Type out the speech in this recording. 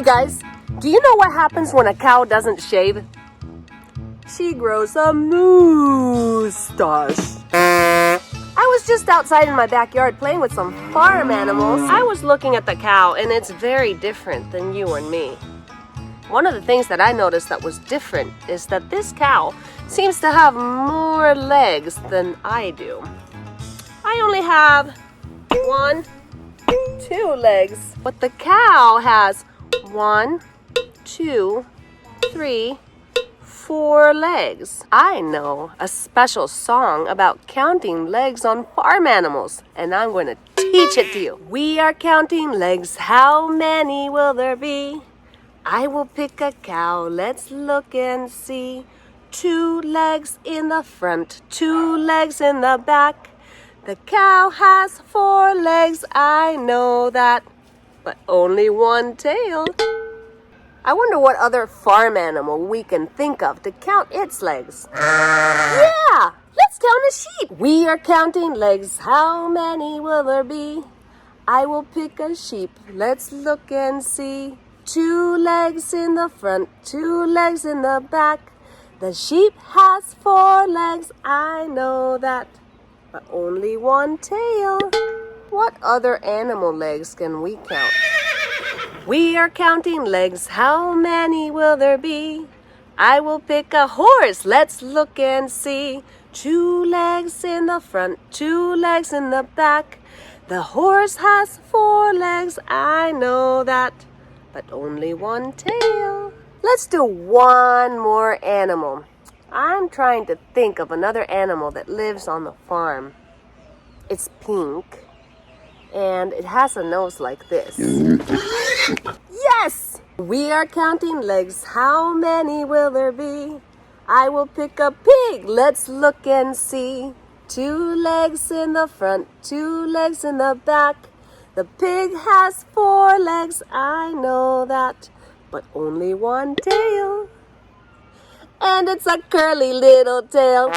Hey guys, do you know what happens when a cow doesn't shave? She grows a moustache. I was just outside in my backyard playing with some farm animals. I was looking at the cow, and it's very different than you and me. One of the things that I noticed that was different is that this cow seems to have more legs than I do. I only have 1, 2 legs, but the cow has 1, 2, 3, 4 legs. I know a special song about counting legs on farm animals, and I'm going to teach it to you. We are counting legs, how many will there be? I will pick a cow, let's look and see. 2 legs in the front, 2 legs in the back. The cow has 4 legs, I know that, but only 1 tail. I wonder what other farm animal we can think of to count its legs. Yeah, let's count a sheep. We are counting legs, how many will there be? I will pick a sheep, let's look and see. 2 legs in the front, 2 legs in the back. The sheep has 4 legs, I know that, but only 1 tail. What other animal legs can we count? We are counting legs, how many will there be? I will pick a horse, let's look and see. 2 legs in the front, 2 legs in the back. The horse has 4 legs, I know that, but only 1 tail. Let's do one more animal. I'm trying to think of another animal that lives on the farm. It's pink, and it has a nose like this. Yes! We are counting legs, how many will there be? I will pick a pig, let's look and see. 2 legs in the front, 2 legs in the back. The pig has 4 legs, I know that, but only 1 tail. And it's a curly little tail.